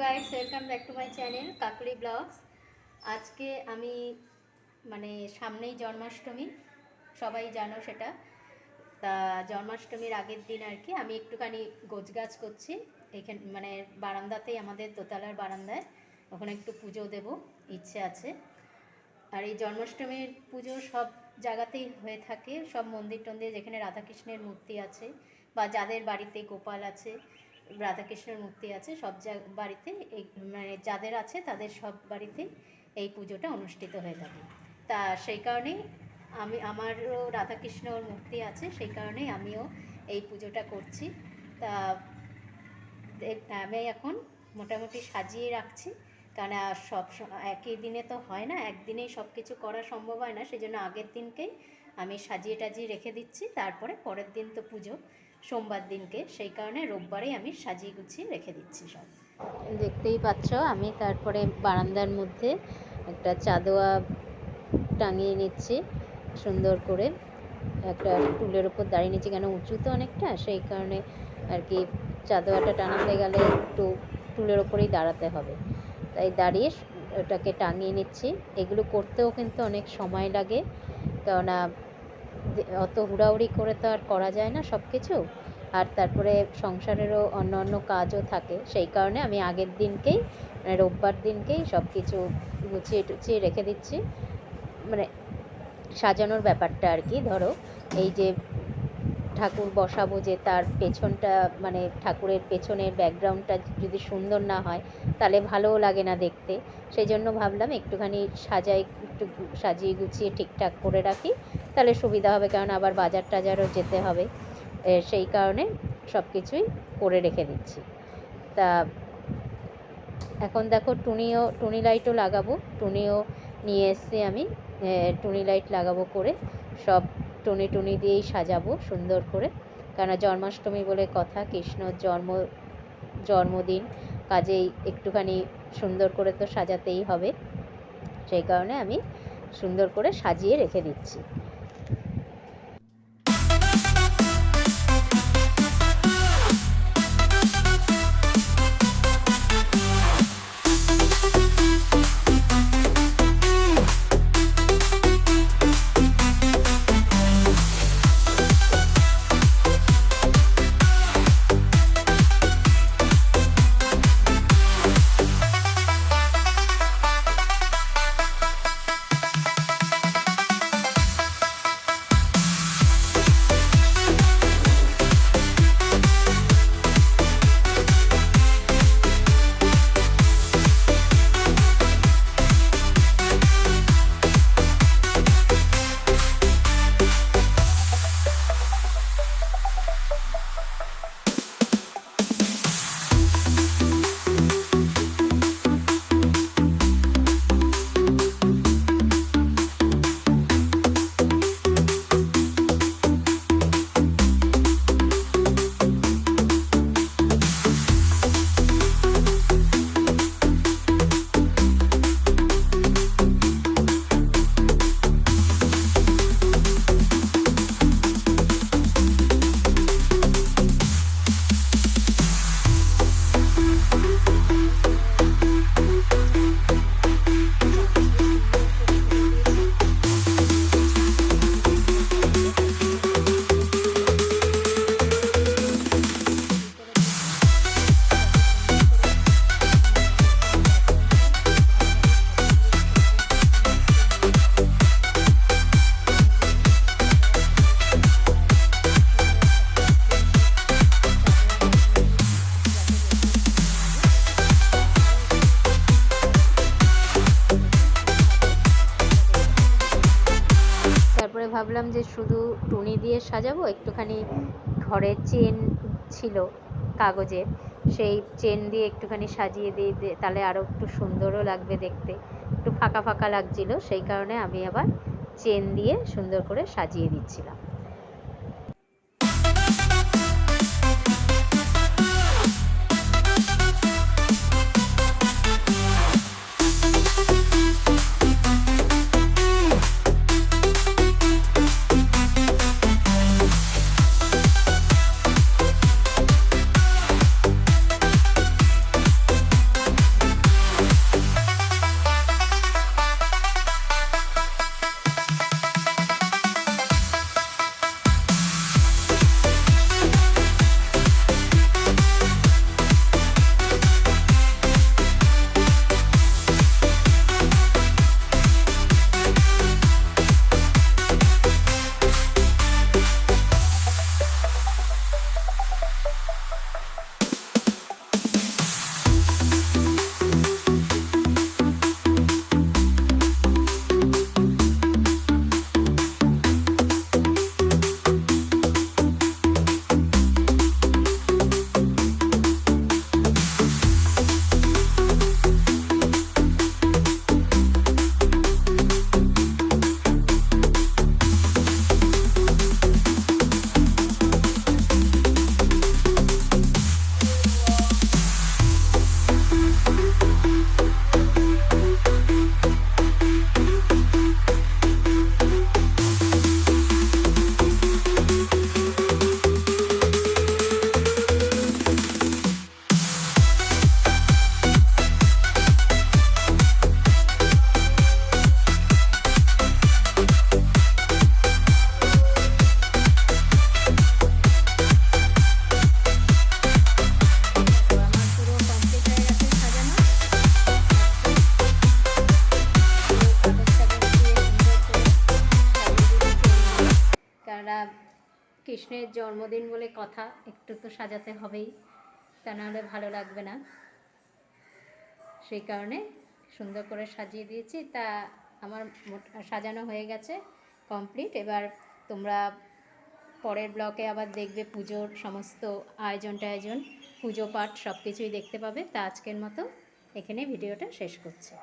Guys, welcome back to my channel Kakuli vlogs. আজকে আমি সামনেই জন্মাষ্টমী, সবাই জানো সেটা। তা জন্মাষ্টমীর আগের দিন আর কি আমি একটুখানি গোছগাছ করছি এখানে, বারান্দাতেই, আমাদের দোতলার বারান্দায়। ওখানে একটু পুজো দেব ইচ্ছে আছে। আর এই জন্মাষ্টমীর পুজো সব জায়গাতেই হয়ে থাকে, সব মন্দির টন্দির যেখানে রাধাকৃষ্ণের মূর্তি আছে বা যাদের বাড়িতে গোপাল আছে, রাধাকৃষ্ণের মূর্তি আছে, সব বাড়িতে এই যাদের আছে তাদের সব বাড়িতেই এই পুজোটা অনুষ্ঠিত হয়ে থাকে। তা সেই কারণেই আমারও রাধাকৃষ্ণর মূর্তি আছে, সেই কারণেই আমিও এই পুজোটা করছি। তা আমি এখন মোটামুটি সাজিয়ে রাখছি, কারণ সব একই দিনে তো হয় না, একদিনেই সব কিছু করা সম্ভব হয় না। সেই জন্য আগের দিনকেই আমি সাজিয়ে টাজিয়ে রেখে দিচ্ছি, তারপরে পরের দিন তো পুজো সোমবার দিনকে, সেই কারণে রোববারেই আমি সাজিয়ে গুছিয়ে রেখে দিচ্ছি সব। দেখতেই পাচ্ছ আমি তারপরে বারান্দার মধ্যে একটা চাঁদোয়া টাঙিয়ে নিচ্ছি সুন্দর করে, একটা টুলের ওপর দাঁড়িয়ে নিচ্ছি, কেন উঁচু তো অনেকটা, সেই কারণে আর কি চাদোয়াটা টানাতে গেলে একটু টুলের ওপরেই দাঁড়াতে হবে, তাই দাঁড়িয়ে ওটাকে টাঙিয়ে নিচ্ছি। এগুলো করতেও কিন্তু অনেক সময় লাগে, কেননা অত হুড়াহুড়ি করে তো আর করা যায় না সব কিছু, আর তারপরে সংসারেরও অন্য অন্য কাজও থাকে। সেই কারণে আমি আগের দিনকেই রোববার দিনকেই সব কিছু গুছিয়ে টুছিয়ে রেখে দিচ্ছি। সাজানোর ব্যাপারটা আর কি, ধরো এই যে ঠাকুর বসাবো, যে তার পেছনটা ঠাকুরের পেছনের ব্যাকগ্রাউন্ডটা যদি সুন্দর না হয় তাহলে ভালোও লাগে না দেখতে। সেই জন্য ভাবলাম একটুখানি একটু সাজিয়ে গুছিয়ে ঠিকঠাক করে রাখি, তাহলে সুবিধা হবে, কারণ আবার বাজার টাজারও যেতে হবে। সেই কারণে সব কিছুই করে রেখে দিচ্ছি। তা এখন দেখো টুনি লাইটও লাগাবো, টুনিও নিয়ে এসছি আমি, টুনি লাইট লাগাবো করে সব টুনি দিয়েই সাজাবো সুন্দর করে, কেননা জন্মাষ্টমী বলে কথা, কৃষ্ণর জন্মদিন, কাজেই একটুখানি সুন্দর করে তো সাজাতেই হবে। সেই কারণে আমি সুন্দর করে সাজিয়ে রেখে দিচ্ছি। ভাবলাম যে শুধু টুনি দিয়ে সাজাবো, একটুখানি ঘরের চেন ছিল কাগজের, সেই চেন দিয়ে একটুখানি সাজিয়ে দিই, তাহলে আরও একটু সুন্দরও লাগবে দেখতে, একটু ফাঁকা ফাঁকা লাগছিল, সেই কারণে আমি আবার চেন দিয়ে সুন্দর করে সাজিয়ে দিচ্ছিলাম। কৃষ্ণের জন্মদিন বলে কথা, একটু তো সাজাতে হবেই, তা নাহলে ভালো লাগবে না। সেই কারণে সুন্দর করে সাজিয়ে দিয়েছি। তা আমার সাজানো হয়ে গেছে, কমপ্লিট। এবার তোমরা পরের ব্লকে আবার দেখবে পুজোর সমস্ত আয়োজন পুজো পাঠ সব কিছুই দেখতে পাবে। তা আজকের মতো এখানে ভিডিওটা শেষ করছি।